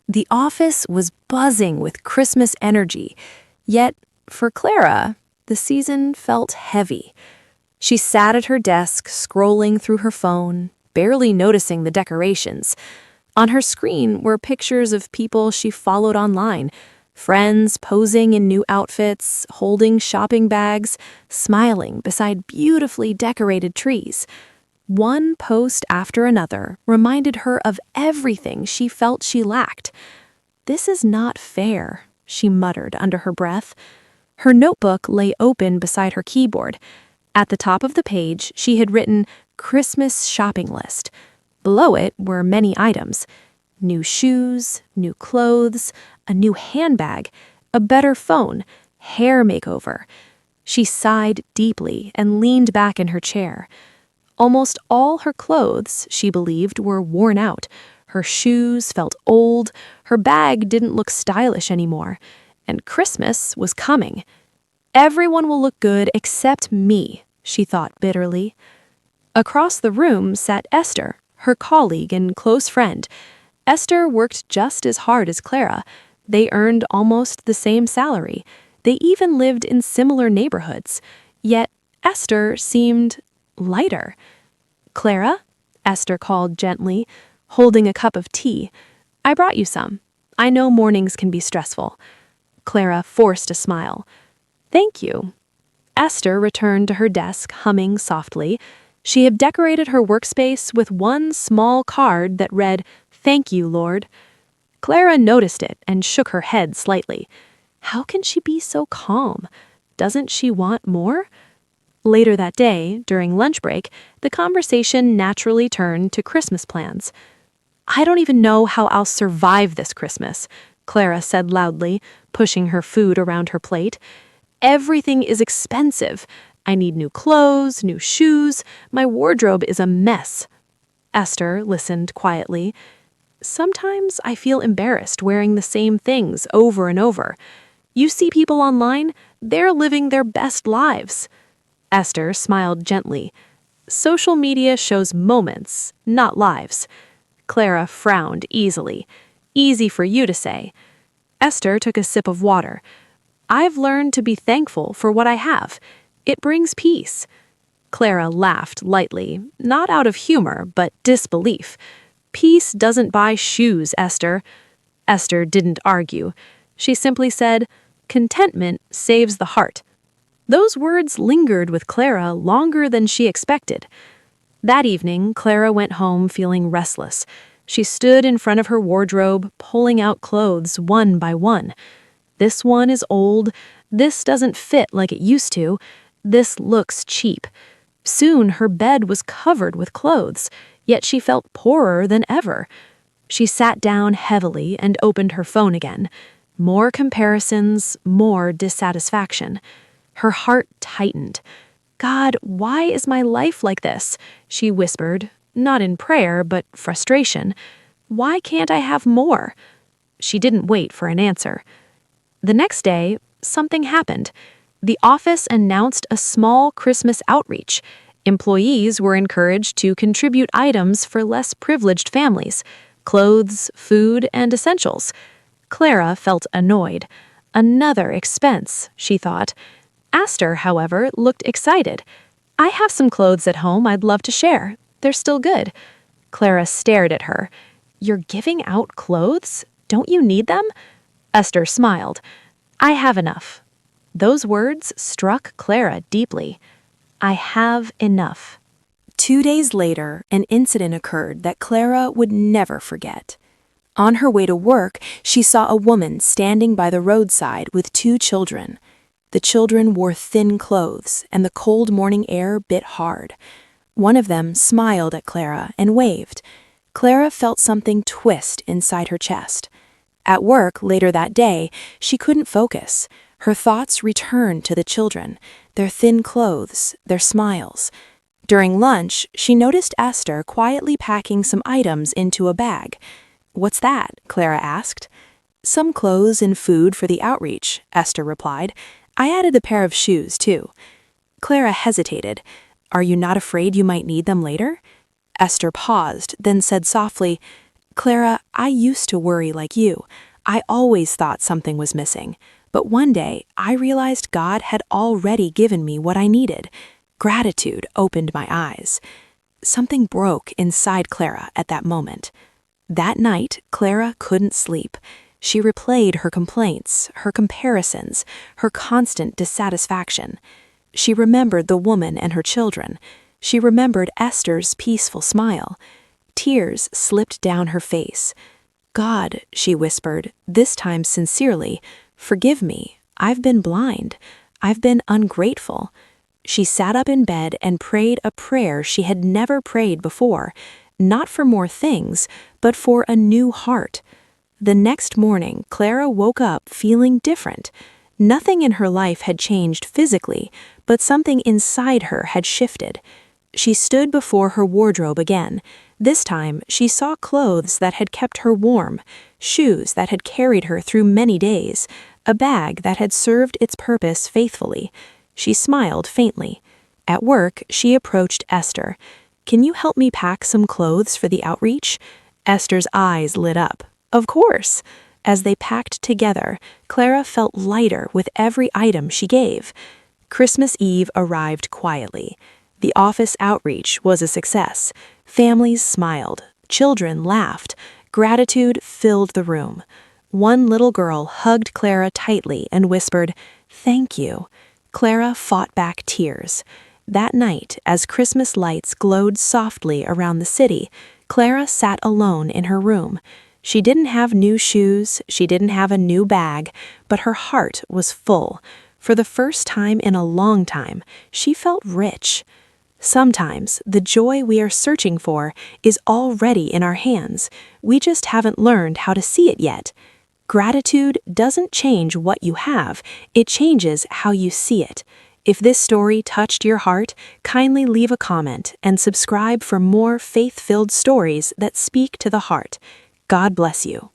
The office was buzzing with Christmas energy, yet, for Clara, the season felt heavy. She sat at her desk, scrolling through her phone, barely noticing the decorations. On her screen were pictures of people she followed online, friends posing in new outfits, holding shopping bags, smiling beside beautifully decorated trees. One post after another reminded her of everything she felt she lacked. "This is not fair," she muttered under her breath. Her notebook lay open beside her keyboard. At the top of the page, she had written "Christmas shopping list." Below it were many items: new shoes, new clothes, a new handbag, a better phone, hair makeover. She sighed deeply and leaned back in her chair. Almost all her clothes, she believed, were worn out. Her shoes felt old, her bag didn't look stylish anymore, and Christmas was coming. "Everyone will look good except me," she thought bitterly. Across the room sat Esther, her colleague and close friend. Esther worked just as hard as Clara. They earned almost the same salary. They even lived in similar neighborhoods. Yet Esther seemed lighter. "Clara?" Esther called gently, holding a cup of tea. "I brought you some. I know mornings can be stressful." Clara forced a smile. "Thank you." Esther returned to her desk, humming softly. She had decorated her workspace with one small card that read, "Thank you, Lord." Clara noticed it and shook her head slightly. How can she be so calm? Doesn't she want more? Later that day, during lunch break, the conversation naturally turned to Christmas plans. "I don't even know how I'll survive this Christmas," Clara said loudly, pushing her food around her plate. "Everything is expensive. I need new clothes, new shoes. My wardrobe is a mess." Esther listened quietly. "Sometimes I feel embarrassed wearing the same things over and over. You see people online, they're living their best lives." Esther smiled gently. "Social media shows moments, not lives." Clara frowned easily. "Easy for you to say." Esther took a sip of water. "I've learned to be thankful for what I have. It brings peace." Clara laughed lightly, not out of humor, but disbelief. "Peace doesn't buy shoes, Esther." Esther didn't argue. She simply said, "Contentment saves the heart." Those words lingered with Clara longer than she expected. That evening, Clara went home feeling restless. She stood in front of her wardrobe, pulling out clothes one by one. This one is old. This doesn't fit like it used to. This looks cheap. Soon her bed was covered with clothes, yet she felt poorer than ever. She sat down heavily and opened her phone again. More comparisons, more dissatisfaction. Her heart tightened. "God, why is my life like this?" she whispered, not in prayer, but frustration. "Why can't I have more?" She didn't wait for an answer. The next day, something happened. The office announced a small Christmas outreach. Employees were encouraged to contribute items for less privileged families: clothes, food, and essentials. Clara felt annoyed. Another expense, she thought. Esther, however, looked excited. "I have some clothes at home I'd love to share. They're still good." Clara stared at her. "You're giving out clothes? Don't you need them?" Esther smiled. "I have enough." Those words struck Clara deeply. I have enough. 2 days later, an incident occurred that Clara would never forget. On her way to work, she saw a woman standing by the roadside with 2 children. The children wore thin clothes, and the cold morning air bit hard. One of them smiled at Clara and waved. Clara felt something twist inside her chest. At work later that day, she couldn't focus. Her thoughts returned to the children, their thin clothes, their smiles. During lunch, she noticed Esther quietly packing some items into a bag. "What's that?" Clara asked. "Some clothes and food for the outreach," Esther replied. "I added a pair of shoes, too." Clara hesitated. "Are you not afraid you might need them later?" Esther paused, then said softly, Clara, I used to worry like you. I always thought something was missing. But one day, I realized God had already given me what I needed. Gratitude opened my eyes. Something broke inside Clara at that moment. That night, Clara couldn't sleep. She replayed her complaints, her comparisons, her constant dissatisfaction. She remembered the woman and her children. She remembered Esther's peaceful smile. Tears slipped down her face. God, she whispered, this time sincerely, forgive me. I've been blind. I've been ungrateful. She sat up in bed and prayed a prayer she had never prayed before, not for more things, but for a new heart. The next morning, Clara woke up feeling different. Nothing in her life had changed physically, but something inside her had shifted. She stood before her wardrobe again. This time, she saw clothes that had kept her warm, shoes that had carried her through many days, a bag that had served its purpose faithfully. She smiled faintly. At work, she approached Esther. "Can you help me pack some clothes for the outreach?" Esther's eyes lit up. Of course. As they packed together, Clara felt lighter with every item she gave. Christmas Eve arrived quietly. The office outreach was a success. Families smiled. Children laughed. Gratitude filled the room. One little girl hugged Clara tightly and whispered, "Thank you." Clara fought back tears. That night, as Christmas lights glowed softly around the city, Clara sat alone in her room. She didn't have new shoes, she didn't have a new bag, but her heart was full. For the first time in a long time, she felt rich. Sometimes the joy we are searching for is already in our hands. We just haven't learned how to see it yet. Gratitude doesn't change what you have, it changes how you see it. If this story touched your heart, kindly leave a comment and subscribe for more faith-filled stories that speak to the heart. God bless you.